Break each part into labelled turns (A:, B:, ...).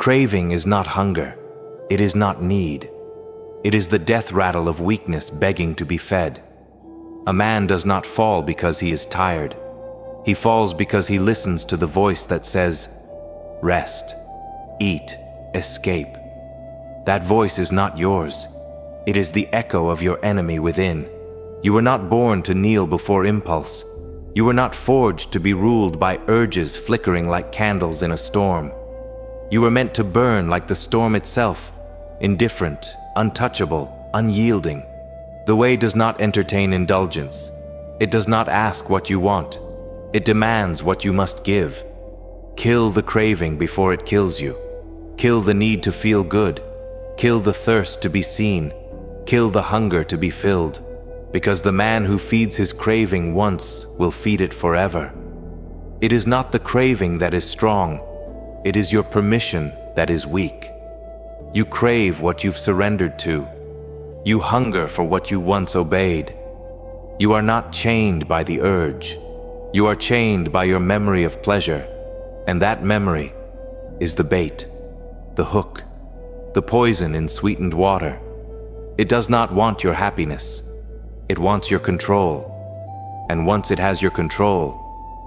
A: Craving is not hunger. It is not need. It is the death rattle of weakness begging to be fed. A man does not fall because he is tired. He falls because he listens to the voice that says, rest, eat, escape. That voice is not yours. It is the echo of your enemy within. You were not born to kneel before impulse. You were not forged to be ruled by urges flickering like candles in a storm. You were meant to burn like the storm itself, indifferent, untouchable, unyielding. The way does not entertain indulgence. It does not ask what you want. It demands what you must give. Kill the craving before it kills you. Kill the need to feel good. Kill the thirst to be seen. Kill the hunger to be filled. Because the man who feeds his craving once will feed it forever. It is not the craving that is strong. It is your permission that is weak. You crave what you've surrendered to. You hunger for what you once obeyed. You are not chained by the urge. You are chained by your memory of pleasure. And that memory is the bait, the hook, the poison in sweetened water. It does not want your happiness. It wants your control. And once it has your control,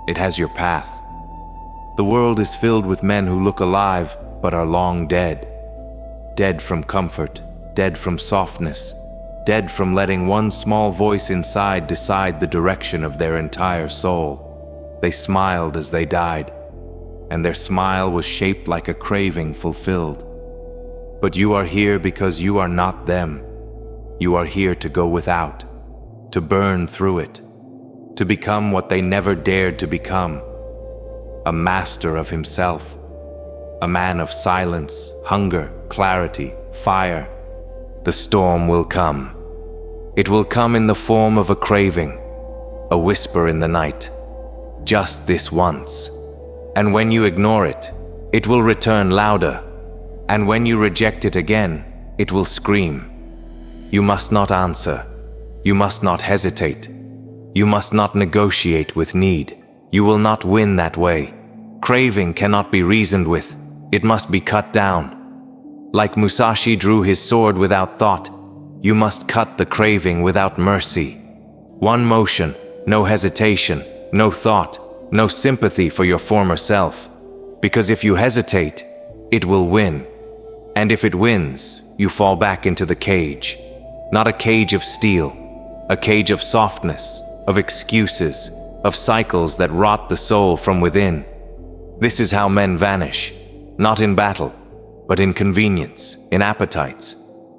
A: it has your path. The world is filled with men who look alive but are long dead. Dead from comfort, dead from softness, dead from letting one small voice inside decide the direction of their entire soul. They smiled as they died, and their smile was shaped like a craving fulfilled. But you are here because you are not them. You are here to go without, to burn through it, to become what they never dared to become. A master of himself, a man of silence, hunger, clarity, fire. The storm will come. It will come in the form of a craving, a whisper in the night, just this once. And when you ignore it, it will return louder. And when you reject it again, it will scream. You must not answer. You must not hesitate. You must not negotiate with need. You will not win that way. Craving cannot be reasoned with. It must be cut down. Like Musashi drew his sword without thought, you must cut the craving without mercy. One motion, no hesitation, no thought, no sympathy for your former self. Because if you hesitate, it will win. And if it wins, you fall back into the cage. Not a cage of steel, a cage of softness, of excuses, of cycles that rot the soul from within. This is how men vanish, not in battle, but in convenience, in appetites,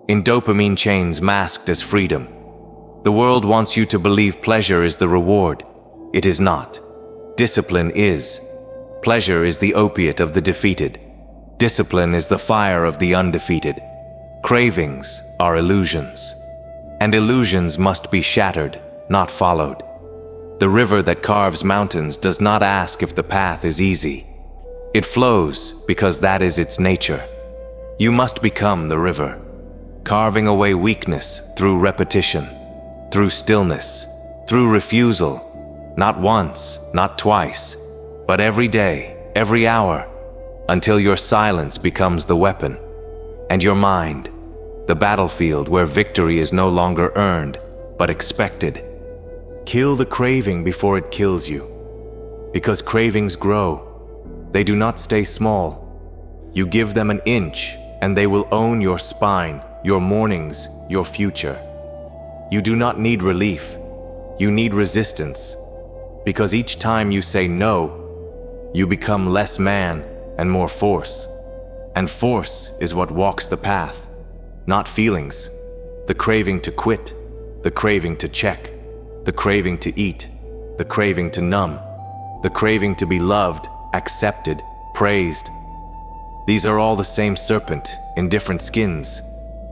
A: in dopamine chains masked as freedom. The world wants you to believe pleasure is the reward. It is not. Discipline is. Pleasure is the opiate of the defeated. Discipline is the fire of the undefeated. Cravings are illusions. And illusions must be shattered, not followed. The river that carves mountains does not ask if the path is easy. It flows because that is its nature. You must become the river, carving away weakness through repetition, through stillness, through refusal, not once, not twice, but every day, every hour, until your silence becomes the weapon, and your mind, the battlefield where victory is no longer earned, but expected. Kill the craving before it kills you, because cravings grow. They do not stay small. You give them an inch, and they will own your spine, your mornings, your future. You do not need relief. You need resistance, because each time you say no, you become less man and more force. And force is what walks the path, not feelings. The craving to quit, the craving to check, the craving to eat, the craving to numb, the craving to be loved, accepted, praised. These are all the same serpent in different skins,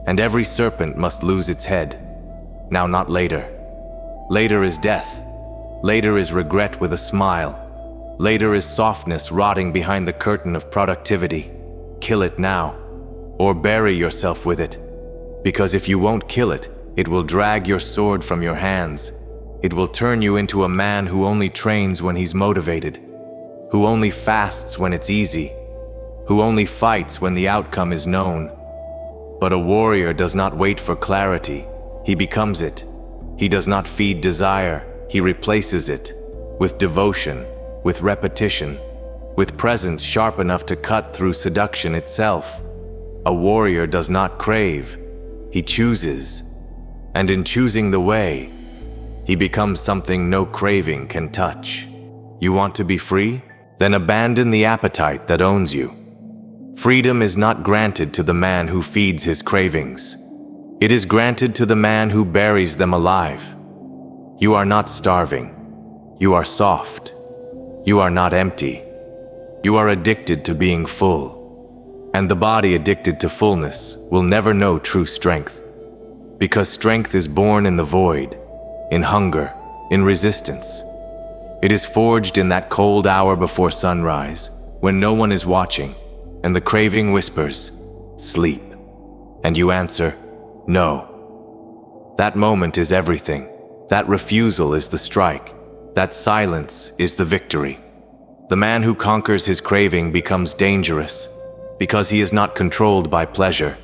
A: and every serpent must lose its head. Now, not later. Later is death. Later is regret with a smile. Later is softness rotting behind the curtain of productivity. Kill it now, or bury yourself with it. Because if you won't kill it, it will drag your sword from your hands. It will turn you into a man who only trains when he's motivated, who only fasts when it's easy, who only fights when the outcome is known. But a warrior does not wait for clarity, he becomes it. He does not feed desire, he replaces it with devotion, with repetition, with presence sharp enough to cut through seduction itself. A warrior does not crave, he chooses. And in choosing the way, he becomes something no craving can touch. You want to be free? Then abandon the appetite that owns you. Freedom is not granted to the man who feeds his cravings. It is granted to the man who buries them alive. You are not starving. You are soft. You are not empty. You are addicted to being full. And the body addicted to fullness will never know true strength. Because strength is born in the void, in hunger, in resistance. It is forged in that cold hour before sunrise, when no one is watching, and the craving whispers, "Sleep." And you answer, "No." That moment is everything. That refusal is the strike. That silence is the victory. The man who conquers his craving becomes dangerous, because he is not controlled by pleasure.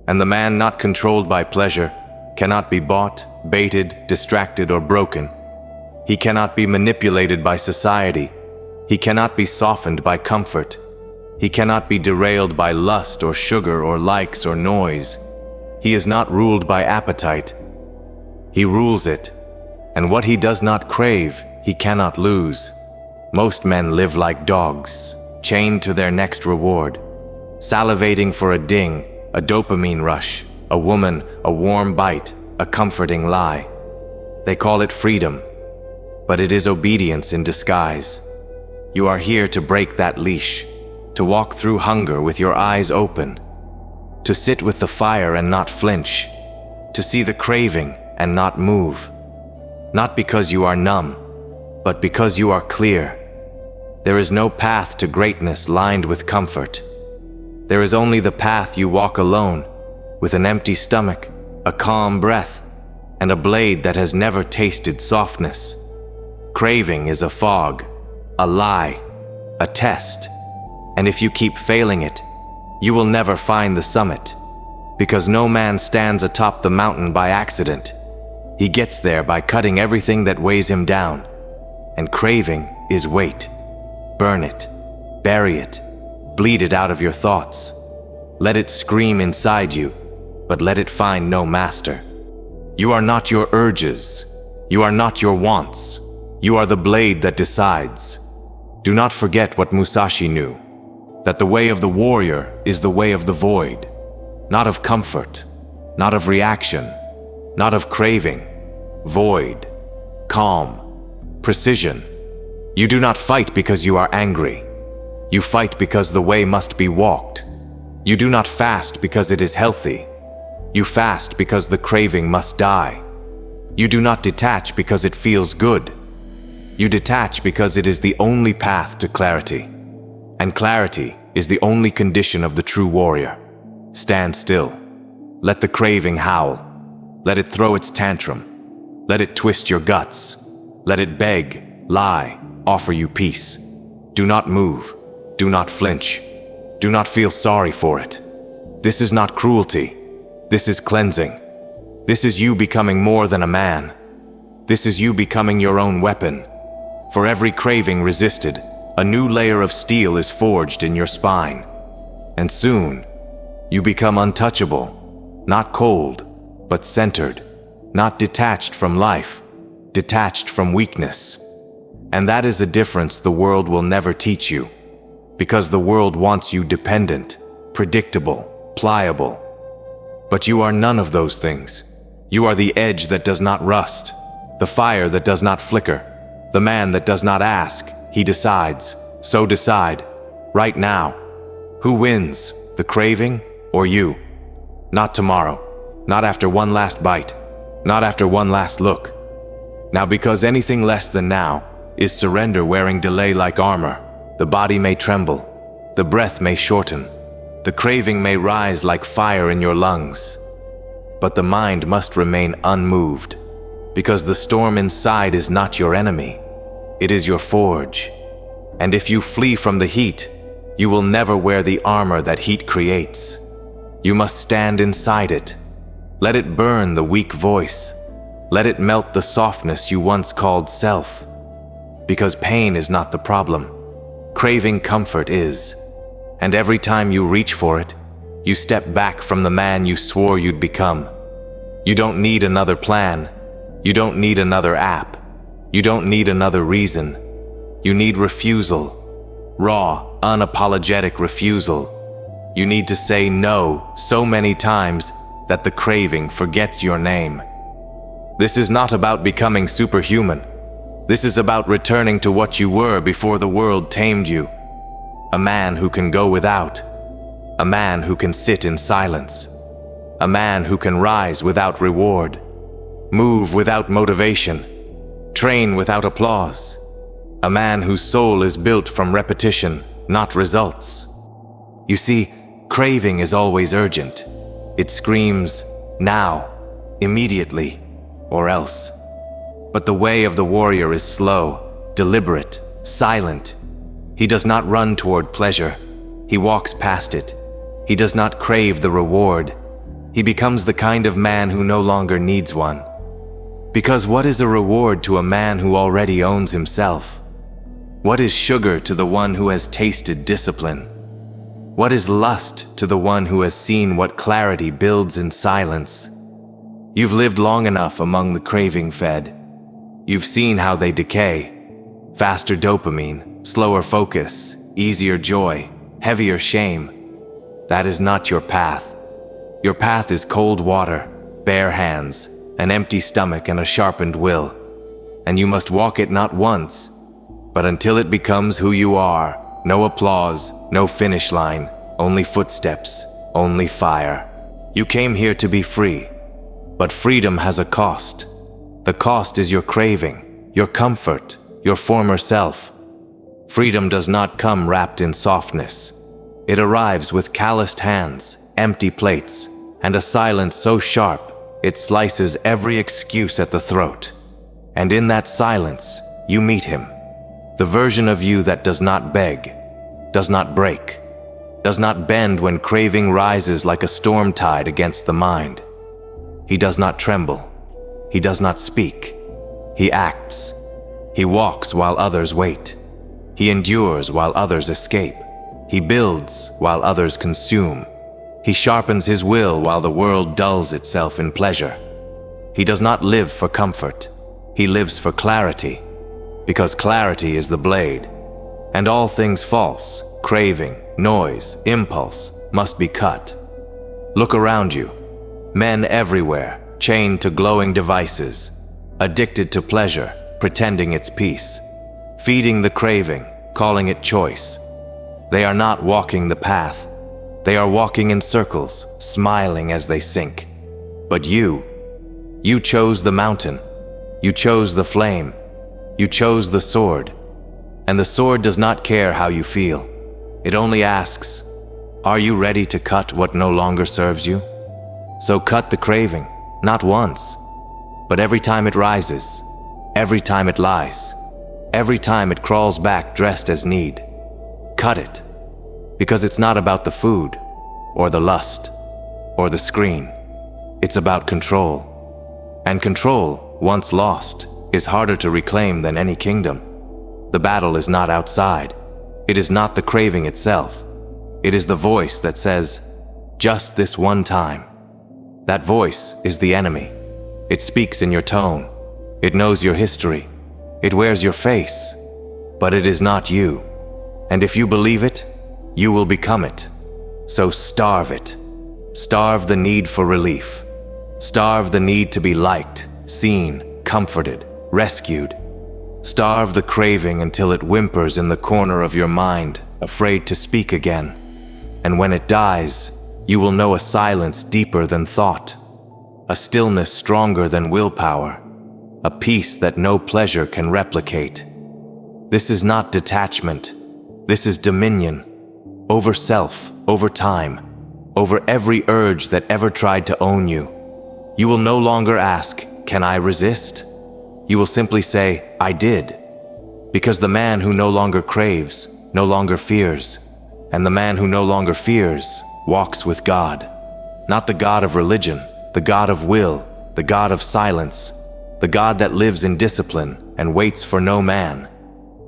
A: And the man not controlled by pleasure cannot be bought, baited, distracted, or broken. He cannot be manipulated by society. He cannot be softened by comfort. He cannot be derailed by lust or sugar or likes or noise. He is not ruled by appetite. He rules it, and what he does not crave, he cannot lose. Most men live like dogs, chained to their next reward, salivating for a ding, a dopamine rush, a woman, a warm bite, a comforting lie. They call it freedom, but it is obedience in disguise. You are here to break that leash, to walk through hunger with your eyes open, to sit with the fire and not flinch, to see the craving and not move. Not because you are numb, but because you are clear. There is no path to greatness lined with comfort. There is only the path you walk alone, with an empty stomach, a calm breath, and a blade that has never tasted softness. Craving is a fog, a lie, a test, and if you keep failing it, you will never find the summit, because no man stands atop the mountain by accident. He gets there by cutting everything that weighs him down, and craving is weight. Burn it, bury it, bleed it out of your thoughts. Let it scream inside you, but let it find no master. You are not your urges. You are not your wants. You are the blade that decides. Do not forget what Musashi knew, that the way of the warrior is the way of the void, not of comfort, not of reaction, not of craving. Void, calm, precision. You do not fight because you are angry. You fight because the way must be walked. You do not fast because it is healthy. You fast because the craving must die. You do not detach because it feels good. You detach because it is the only path to clarity. And clarity is the only condition of the true warrior. Stand still. Let the craving howl. Let it throw its tantrum. Let it twist your guts. Let it beg, lie, offer you peace. Do not move. Do not flinch. Do not feel sorry for it. This is not cruelty. This is cleansing. This is you becoming more than a man. This is you becoming your own weapon. For every craving resisted, a new layer of steel is forged in your spine. And soon, you become untouchable, not cold, but centered, not detached from life, detached from weakness. And that is a difference the world will never teach you, because the world wants you dependent, predictable, pliable. But you are none of those things. You are the edge that does not rust, the fire that does not flicker, the man that does not ask, he decides. So decide, right now. Who wins, the craving or you? Not tomorrow, not after one last bite, not after one last look. Now, because anything less than now is surrender wearing delay like armor, the body may tremble, the breath may shorten, the craving may rise like fire in your lungs. But the mind must remain unmoved, because the storm inside is not your enemy, it is your forge. And if you flee from the heat, You will never wear the armor that heat creates. You must stand inside it. Let it burn the weak voice. Let it melt the softness you once called self. Because pain is not the problem. Craving comfort is. And every time you reach for it, you step back from the man you swore you'd become. You don't need another plan. You don't need another app. You don't need another reason. You need refusal. Raw, unapologetic refusal. You need to say no so many times that the craving forgets your name. This is not about becoming superhuman. This is about returning to what you were before the world tamed you. A man who can go without. A man who can sit in silence. A man who can rise without reward. Move without motivation. Train without applause. A man whose soul is built from repetition, not results. You see, craving is always urgent. It screams, now, immediately, or else. But the way of the warrior is slow, deliberate, silent. He does not run toward pleasure. He walks past it. He does not crave the reward. He becomes the kind of man who no longer needs one. Because what is a reward to a man who already owns himself? What is sugar to the one who has tasted discipline? What is lust to the one who has seen what clarity builds in silence? You've lived long enough among the craving-fed. You've seen how they decay. Faster dopamine, slower focus, easier joy, heavier shame. That is not your path. Your path is cold water, bare hands, an empty stomach and a sharpened will. And you must walk it not once, but until it becomes who you are. No applause, no finish line, only footsteps, only fire. You came here to be free, but freedom has a cost. The cost is your craving, your comfort, your former self. Freedom does not come wrapped in softness. It arrives with calloused hands, empty plates, and a silence so sharp it slices every excuse at the throat. And in that silence, you meet him. The version of you that does not beg, does not break, does not bend when craving rises like a storm tide against the mind. He does not tremble. He does not speak. He acts. He walks while others wait. He endures while others escape. He builds while others consume. He sharpens his will while the world dulls itself in pleasure. He does not live for comfort. He lives for clarity. Because clarity is the blade, and all things false, craving, noise, impulse, must be cut. Look around you. Men everywhere, chained to glowing devices, addicted to pleasure, pretending it's peace, feeding the craving, calling it choice. They are not walking the path. They are walking in circles, smiling as they sink. But you chose the mountain. You chose the flame. You chose the sword, and the sword does not care how you feel. It only asks, are you ready to cut what no longer serves you? So cut the craving, not once, but every time it rises, every time it lies, every time it crawls back dressed as need. Cut it, because it's not about the food, or the lust, or the screen. It's about control. And control, once lost, is harder to reclaim than any kingdom. The battle is not outside. It is not the craving itself. It is the voice that says, just this one time. That voice is the enemy. It speaks in your tone. It knows your history. It wears your face. But it is not you. And if you believe it, you will become it. So starve it. Starve the need for relief. Starve the need to be liked, seen, comforted, rescued. Starve the craving until it whimpers in the corner of your mind, afraid to speak again. And when it dies, you will know a silence deeper than thought, a stillness stronger than willpower, a peace that no pleasure can replicate. This is not detachment. This is dominion, over self, over time, over every urge that ever tried to own you. You will no longer ask, can I resist? You will simply say, I did. Because the man who no longer craves, no longer fears, And the man who no longer fears walks with God. Not the God of religion, the God of will, the God of silence, the God that lives in discipline and waits for no man.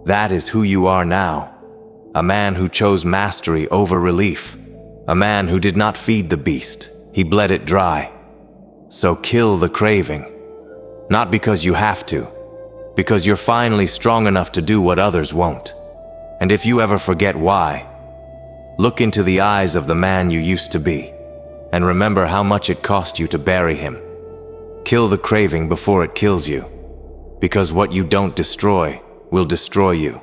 A: That is who you are now. A man who chose mastery over relief. A man who did not feed the beast, he bled it dry. So kill the craving. Not because you have to, because you're finally strong enough to do what others won't. And if you ever forget why, look into the eyes of the man you used to be, and remember how much it cost you to bury him. Kill the craving before it kills you, because what you don't destroy will destroy you.